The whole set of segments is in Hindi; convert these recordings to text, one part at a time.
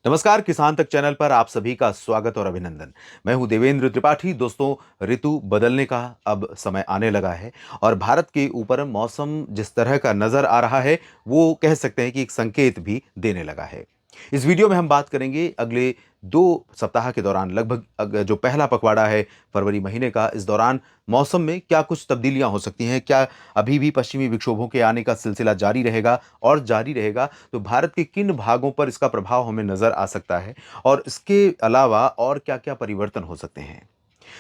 नमस्कार, किसान तक चैनल पर आप सभी का स्वागत और अभिनंदन। मैं हूं देवेंद्र त्रिपाठी। दोस्तों, ऋतु बदलने का अब समय आने लगा है और भारत के ऊपर मौसम जिस तरह का नजर आ रहा है, वो कह सकते हैं कि एक संकेत भी देने लगा है। इस वीडियो में हम बात करेंगे अगले 2 सप्ताह के दौरान लगभग जो पहला पखवाड़ा है फरवरी महीने का, इस दौरान मौसम में क्या कुछ तब्दीलियां हो सकती हैं? क्या अभी भी पश्चिमी विक्षोभों के आने का सिलसिला जारी रहेगा? और जारी रहेगा तो भारत के किन भागों पर इसका प्रभाव हमें नजर आ सकता है और इसके अलावा और क्या-क्या परिवर्तन हो सकते हैं।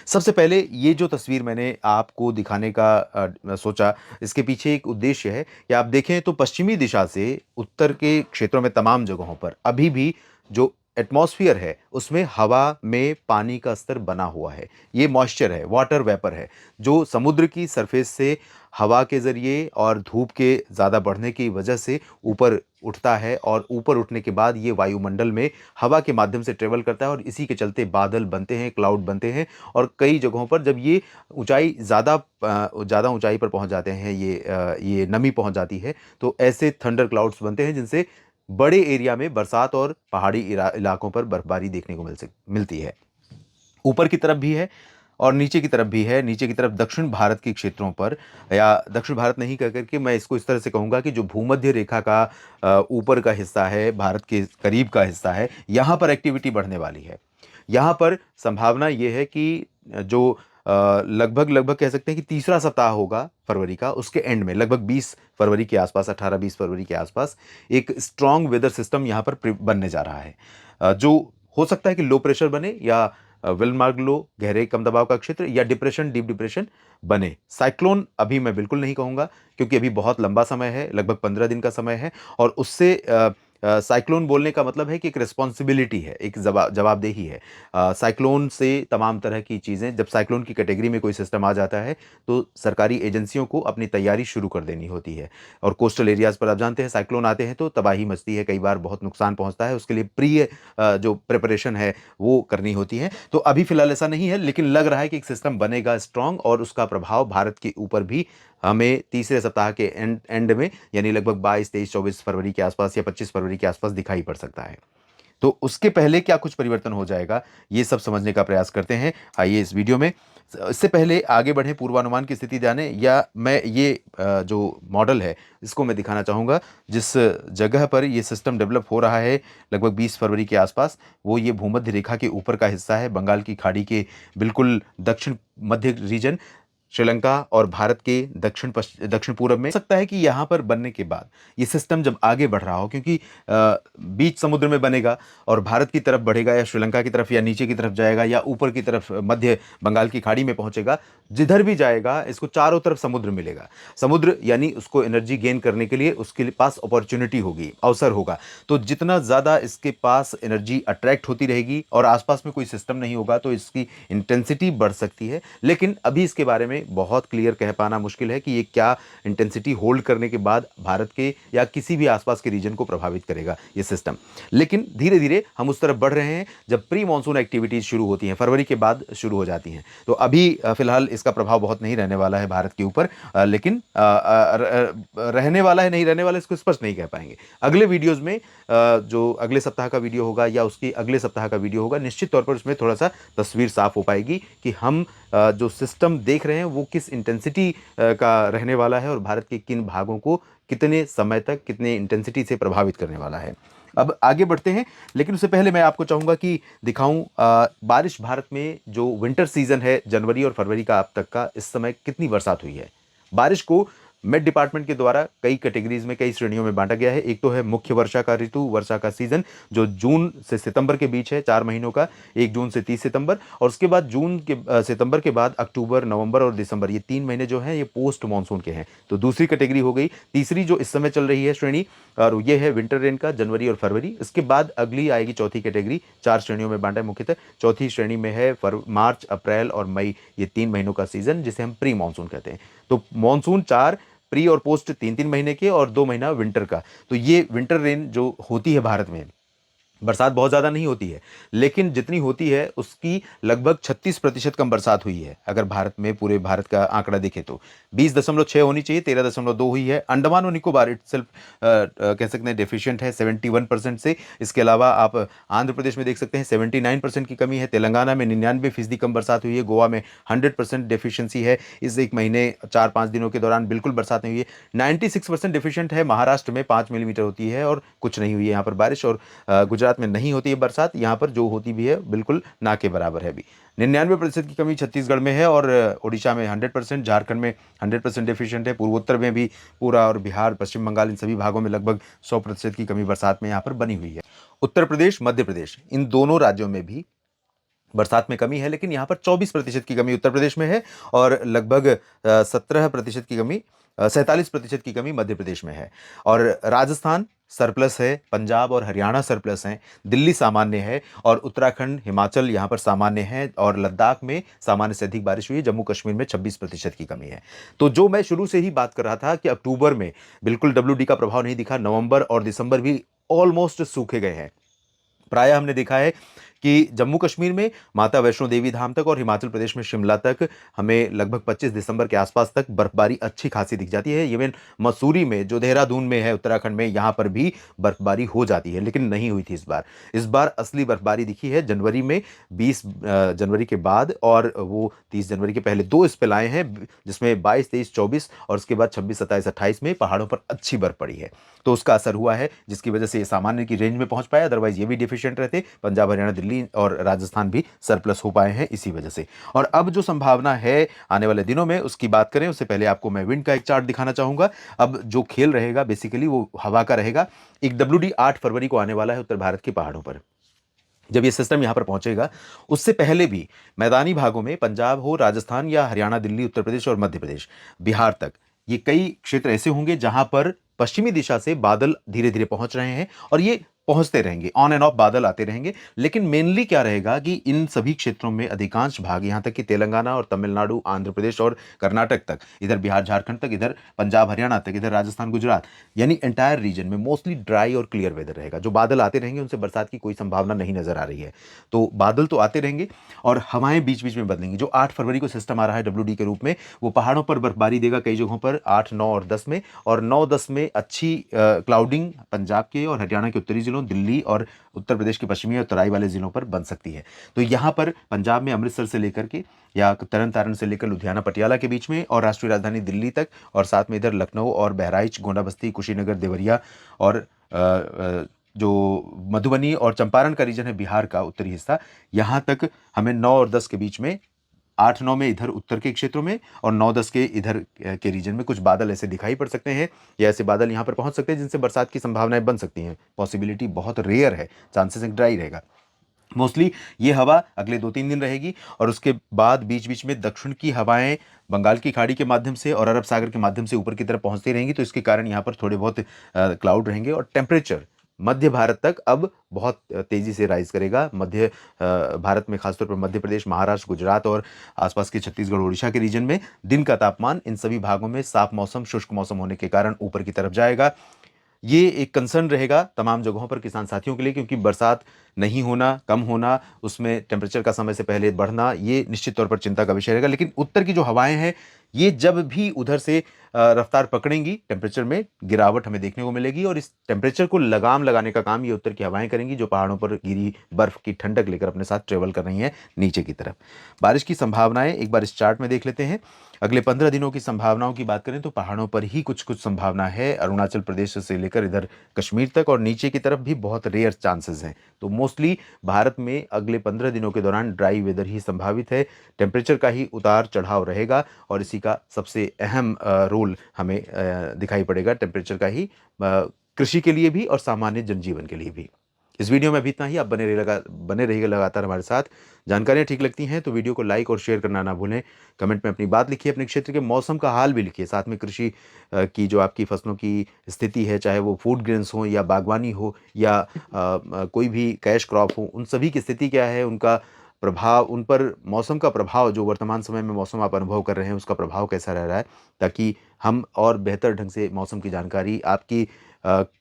सबसे पहले ये जो तस्वीर मैंने आपको दिखाने का सोचा, इसके पीछे एक उद्देश्य है कि आप देखें तो पश्चिमी दिशा से उत्तर के क्षेत्रों में तमाम जगहों पर अभी भी जो एटमॉस्फेयर है, उसमें हवा में पानी का स्तर बना हुआ है। ये मॉइस्चर है, वाटर वेपर है, जो समुद्र की सरफेस से हवा के ज़रिए और धूप के ज़्यादा बढ़ने की वजह से ऊपर उठता है और ऊपर उठने के बाद ये वायुमंडल में हवा के माध्यम से ट्रैवल करता है और इसी के चलते बादल बनते हैं, क्लाउड बनते हैं। और कई जगहों पर जब ये ऊँचाई ज़्यादा ऊँचाई पर पहुँच जाते हैं, ये नमी पहुँच जाती है, तो ऐसे थंडर क्लाउड्स बनते हैं जिनसे बड़े एरिया में बरसात और पहाड़ी इलाकों पर बर्फबारी देखने को मिलती है। ऊपर की तरफ भी है और नीचे की तरफ भी है। नीचे की तरफ दक्षिण भारत के क्षेत्रों पर, या दक्षिण भारत नहीं कह कर के मैं इसको इस तरह से कहूँगा कि जो भूमध्य रेखा का ऊपर का हिस्सा है, भारत के करीब का हिस्सा है, यहाँ पर एक्टिविटी बढ़ने वाली है। यहाँ पर संभावना ये है कि जो लगभग कह सकते हैं कि तीसरा सप्ताह होगा फरवरी का, उसके एंड में लगभग 20 फरवरी के आसपास, 18-20 फरवरी के आसपास एक स्ट्रॉन्ग वेदर सिस्टम यहाँ पर बनने जा रहा है। जो हो सकता है कि लो प्रेशर बने या वेलमार्ग लो, गहरे कम दबाव का क्षेत्र, या डिप्रेशन, डीप डिप्रेशन बने। साइक्लोन अभी मैं बिल्कुल नहीं कहूँगा, क्योंकि अभी बहुत लंबा समय है, लगभग 15 दिन का समय है और उससे साइक्लोन बोलने का मतलब है कि एक रिस्पॉन्सिबिलिटी है, एक जवाबदेही है। साइक्लोन से तमाम तरह की चीज़ें, जब साइक्लोन की कैटेगरी में कोई सिस्टम आ जाता है, तो सरकारी एजेंसियों को अपनी तैयारी शुरू कर देनी होती है। और कोस्टल एरियाज़ पर आप जानते हैं साइक्लोन आते हैं तो तबाही मचती है, कई बार बहुत नुकसान पहुँचता है, उसके लिए जो प्रिपरेशन है वो करनी होती है। तो अभी फ़िलहाल ऐसा नहीं है, लेकिन लग रहा है कि एक सिस्टम बनेगा स्ट्रॉन्ग और उसका प्रभाव भारत के ऊपर भी हमें तीसरे सप्ताह के एंड एंड में, यानी लगभग 22, 23, 24 फरवरी के आसपास या 25 फरवरी के आसपास दिखाई पड़ सकता है। तो उसके पहले क्या कुछ परिवर्तन हो जाएगा, ये सब समझने का प्रयास करते हैं। आइए इस वीडियो में इससे पहले आगे बढ़ें, पूर्वानुमान की स्थिति जानें, या मैं ये जो मॉडल है इसको मैं दिखाना चाहूँगा जिस जगह पर ये सिस्टम डेवलप हो रहा है लगभग 20 फरवरी के आसपास, वो ये भूमध्य रेखा के ऊपर का हिस्सा है, बंगाल की खाड़ी के बिल्कुल दक्षिण मध्य रीजन, श्रीलंका और भारत के दक्षिण पूरब में। हो सकता है कि यहाँ पर बनने के बाद ये सिस्टम जब आगे बढ़ रहा हो, क्योंकि बीच समुद्र में बनेगा और भारत की तरफ बढ़ेगा या श्रीलंका की तरफ या नीचे की तरफ जाएगा या ऊपर की तरफ मध्य बंगाल की खाड़ी में पहुंचेगा, जिधर भी जाएगा इसको चारों तरफ समुद्र मिलेगा। समुद्र यानी उसको एनर्जी गेन करने के लिए उसके पास अपॉर्चुनिटी होगी, अवसर होगा। तो जितना ज़्यादा इसके पास एनर्जी अट्रैक्ट होती रहेगी और आसपास में कोई सिस्टम नहीं होगा, तो इसकी इंटेंसिटी बढ़ सकती है। लेकिन अभी इसके बारे में बहुत क्लियर कह पाना मुश्किल है कि ये क्या इंटेंसिटी होल्ड करने के बाद भारत के या किसी भी आसपास के रीजन को प्रभावित करेगा ये सिस्टम। लेकिन धीरे धीरे हम उस तरफ बढ़ रहे हैं जब प्री मानसून एक्टिविटीज शुरू होती हैं, फरवरी के बाद शुरू हो जाती हैं। तो अभी फिलहाल इसका प्रभाव बहुत नहीं रहने वाला है भारत के ऊपर, लेकिन रहने वाला है नहीं रहने वाला इसको स्पष्ट नहीं कह पाएंगे। अगले वीडियोज में जो अगले सप्ताह का वीडियो होगा या उसके अगले सप्ताह का वीडियो होगा, निश्चित तौर पर उसमें थोड़ा सा तस्वीर साफ हो पाएगी कि हम जो सिस्टम देख रहे हैं वो किस इंटेंसिटी का रहने वाला है और भारत के किन भागों को कितने समय तक कितने इंटेंसिटी से प्रभावित करने वाला है। अब आगे बढ़ते हैं, लेकिन उससे पहले मैं आपको चाहूँगा कि दिखाऊं बारिश भारत में जो विंटर सीजन है जनवरी और फरवरी का अब तक का, इस समय कितनी बरसात हुई है। बारिश को मेट डिपार्टमेंट के द्वारा कई कैटेगरीज में, कई श्रेणियों में बांटा गया है। एक तो है मुख्य वर्षा का ऋतु, वर्षा का सीजन, जो जून से सितंबर के बीच है, 4 महीनों का, 1 जून से 30 सितंबर, और उसके बाद सितंबर के बाद अक्टूबर, नवंबर और दिसंबर, ये 3 महीने जो हैं ये पोस्ट मानसून के हैं। तो दूसरी कैटेगरी हो गई। तीसरी जो इस समय चल रही है श्रेणी, और ये है विंटर रेन का, जनवरी और फरवरी। इसके बाद अगली आएगी चौथी कैटेगरी, 4 श्रेणियों में बांटा है मुख्यतः। चौथी श्रेणी में है मार्च, अप्रैल और मई, ये 3 महीनों का सीजन, जिसे हम प्री मानसून कहते हैं। तो मानसून 4, प्री और पोस्ट 3-3 महीने के, और 2 महीना विंटर का। तो ये विंटर रेन जो होती है भारत में, बरसात बहुत ज़्यादा नहीं होती है, लेकिन जितनी होती है उसकी लगभग 36% कम बरसात हुई है। अगर भारत में पूरे भारत का आंकड़ा देखें तो 20.6 होनी चाहिए, 13.2 हुई है। अंडमान और निकोबार इटसेल्फ कह सकते हैं डेफिशिएंट है 71% से। इसके अलावा आप आंध्र प्रदेश में देख सकते हैं 79% की कमी है, तेलंगाना में 99% कम बरसात हुई है, गोवा में 100% डेफिशिएंसी है। इस एक महीने 4-5 दिनों के दौरान बिल्कुल बरसात नहीं हुई है। 96% डेफिशिएंट है महाराष्ट्र में 5 मिलीमीटर होती है और कुछ नहीं हुई है यहाँ पर बारिश। और गुजरात में नहीं होती है बरसात, यहाँ पर जो होती भी है बिल्कुल ना के बराबर है अभी। 99% की कमी छत्तीसगढ़ में है और उड़ीसा में 100%, झारखंड में 100% डेफिशिएंट है, पूर्वोत्तर में भी पूरा, और बिहार, पश्चिम बंगाल, इन सभी भागों में लगभग 100% की कमी बरसात में यहाँ पर बनी हुई है। उत्तर प्रदेश, मध्य प्रदेश, इन दोनों राज्यों में भी बरसात में कमी है, लेकिन यहाँ पर 24% की कमी उत्तर प्रदेश में है और लगभग 17% की कमी, 47% की कमी मध्य प्रदेश में है। और राजस्थान सरप्लस है, पंजाब और हरियाणा सरप्लस हैं, दिल्ली सामान्य है और उत्तराखंड, हिमाचल यहाँ पर सामान्य है और लद्दाख में सामान्य से अधिक बारिश हुई है। जम्मू कश्मीर में 26% की कमी है। तो जो मैं शुरू से ही बात कर रहा था कि अक्टूबर में बिल्कुल WD का प्रभाव नहीं दिखा, नवंबर और दिसंबर भी ऑलमोस्ट सूखे गए हैं। प्रायः हमने देखा है कि जम्मू कश्मीर में माता वैष्णो देवी धाम तक और हिमाचल प्रदेश में शिमला तक हमें लगभग 25 दिसंबर के आसपास तक बर्फबारी अच्छी खासी दिख जाती है। इवन मसूरी में, जो देहरादून में है उत्तराखंड में, यहाँ पर भी बर्फबारी हो जाती है, लेकिन नहीं हुई थी इस बार। इस बार असली बर्फबारी दिखी है जनवरी में, 20 जनवरी के बाद, और वो 30 जनवरी के पहले 2 स्पेल आए हैं जिसमें 22, 23, 24 और उसके बाद 26, 27, 28 में पहाड़ों पर अच्छी बर्फ पड़ी है। तो उसका असर हुआ है जिसकी वजह से ये सामान्य की रेंज में पहुंच पाया, अदरवाइज ये भी डिफिशिएंट रहते। पंजाब, हरियाणा, दिल्ली और राजस्थान भी सरप्लस हो पाए हैं इसी वजह से। और अब जो संभावना है आने वाले दिनों में उसकी बात करें, उससे पहले आपको मैं विंड का एक चार्ट दिखाना चाहूंगा। अब जो खेल रहेगा बेसिकली वो हवा का रहेगा। एक WD 8 फरवरी को आने वाला है उत्तर भारत के पहाड़ों पर। जब ये सिस्टम यहाँ पर पहुंचेगा, उससे पहले भी मैदानी भागों में, पंजाब हो, राजस्थान या हरियाणा, दिल्ली, उत्तर प्रदेश और मध्य प्रदेश, बिहार तक, ये कई क्षेत्र ऐसे होंगे जहां पर पश्चिमी दिशा से बादल धीरे धीरे पहुंच रहे हैं और ये पहुंचते रहेंगे, ऑन एंड ऑफ बादल आते रहेंगे। लेकिन मेनली क्या रहेगा कि इन सभी क्षेत्रों में अधिकांश भाग, यहां तक कि तेलंगाना और तमिलनाडु, आंध्र प्रदेश और कर्नाटक तक, इधर बिहार, झारखंड तक, इधर पंजाब, हरियाणा तक, इधर राजस्थान, गुजरात, यानी एंटायर रीजन में मोस्टली ड्राई और क्लियर वेदर रहेगा। जो बादल आते रहेंगे उनसे बरसात की कोई संभावना नहीं नजर आ रही है। तो बादल तो आते रहेंगे और हवाएं बीच बीच में बदलेंगी। जो 8 फरवरी को सिस्टम आ रहा है WD के रूप में, वो पहाड़ों पर बर्फबारी देगा कई जगहों पर 8, 9 और 10 में, और 9, 10 में अच्छी क्लाउडिंग पंजाब के और हरियाणा के उत्तरी जिलों, दिल्ली और उत्तर प्रदेश के पश्चिमी और तराई वाले जिलों पर बन सकती है। तो यहाँ पर पंजाब में अमृतसर से लेकर के या तरन तारण से लेकर लुधियाना, पटियाला के बीच में, और राष्ट्रीय राजधानी दिल्ली तक, और साथ में इधर लखनऊ और बहराइच, गोंडा बस्ती, कुशीनगर, देवरिया और जो मधुबनी और चंपारण का रीजन है बिहार का उत्तरी हिस्सा, यहाँ तक हमें 9 और 10 के बीच में, 8, 9 में इधर उत्तर के क्षेत्रों में और 9, 10 के इधर के रीजन में कुछ बादल ऐसे दिखाई पड़ सकते हैं, या ऐसे बादल यहाँ पर पहुंच सकते हैं जिनसे बरसात की संभावनाएं बन सकती हैं। पॉसिबिलिटी बहुत रेयर है, चांसेस ड्राई रहेगा। मोस्टली ये हवा अगले 2-3 दिन रहेगी और उसके बाद बीच बीच में दक्षिण की हवाएं बंगाल की खाड़ी के माध्यम से और अरब सागर के माध्यम से ऊपर की तरफ पहुंचती रहेंगी। तो इसके कारण यहाँ पर थोड़े बहुत क्लाउड रहेंगे और टेम्परेचर मध्य भारत तक अब बहुत तेजी से राइज करेगा। मध्य भारत में, खासतौर पर मध्य प्रदेश, महाराष्ट्र, गुजरात और आसपास के छत्तीसगढ़, उड़ीसा के रीजन में दिन का तापमान इन सभी भागों में साफ मौसम, शुष्क मौसम होने के कारण ऊपर की तरफ जाएगा। ये एक कंसर्न रहेगा तमाम जगहों पर किसान साथियों के लिए, क्योंकि बरसात नहीं होना, कम होना, उसमें टेम्परेचर का समय से पहले बढ़ना, ये निश्चित तौर पर चिंता का विषय रहेगा। लेकिन उत्तर की जो हवाएं हैं, ये जब भी उधर से रफ्तार पकड़ेंगी, टेम्परेचर में गिरावट हमें देखने को मिलेगी और इस टेम्परेचर को लगाम लगाने का काम ये उत्तर की हवाएं करेंगी, जो पहाड़ों पर गिरी बर्फ की ठंडक लेकर अपने साथ ट्रेवल कर रही हैं नीचे की तरफ। बारिश की संभावनाएं एक बार इस चार्ट में देख लेते हैं। अगले 15 दिनों की संभावनाओं की बात करें तो पहाड़ों पर ही कुछ कुछ संभावना है, अरुणाचल प्रदेश से लेकर इधर कश्मीर तक, और नीचे की तरफ भी बहुत रेयर चांसेस हैं। तो मोस्टली भारत में अगले 15 दिनों के दौरान ड्राई वेदर ही संभावित है, टेम्परेचर का ही उतार चढ़ाव रहेगा और इसी का सबसे अहम रोल हमें दिखाई पड़ेगा, टेम्परेचर का ही, कृषि के लिए भी और सामान्य जनजीवन के लिए भी। इस वीडियो में अभी इतना ही। आप बने रहिएगा लगातार हमारे साथ। जानकारियाँ ठीक लगती हैं तो वीडियो को लाइक और शेयर करना ना भूलें। कमेंट में अपनी बात लिखिए, अपने क्षेत्र के मौसम का हाल भी लिखिए, साथ में कृषि की जो आपकी फसलों की स्थिति है, चाहे वो फूड ग्रेन्स हो या बागवानी हो या कोई भी कैश क्रॉप हो, उन सभी की स्थिति क्या है, उनका प्रभाव, उन पर मौसम का प्रभाव, जो वर्तमान समय में मौसम आप अनुभव कर रहे हैं उसका प्रभाव कैसा रह रहा है, ताकि हम और बेहतर ढंग से मौसम की जानकारी आपकी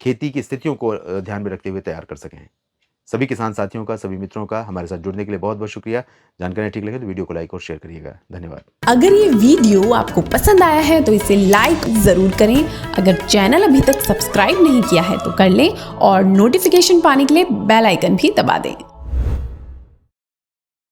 खेती की स्थितियों को ध्यान में रखते हुए तैयार कर सकें। सभी किसान साथियों का, सभी मित्रों का हमारे साथ जुड़ने के लिए बहुत बहुत शुक्रिया। जानकारी ठीक लगे तो वीडियो को लाइक और शेयर करिएगा। धन्यवाद। अगर ये वीडियो आपको पसंद आया है तो इसे लाइक जरूर करें। अगर चैनल अभी तक सब्सक्राइब नहीं किया है तो कर लें और नोटिफिकेशन पाने के लिए बेल आइकन भी दबा दें।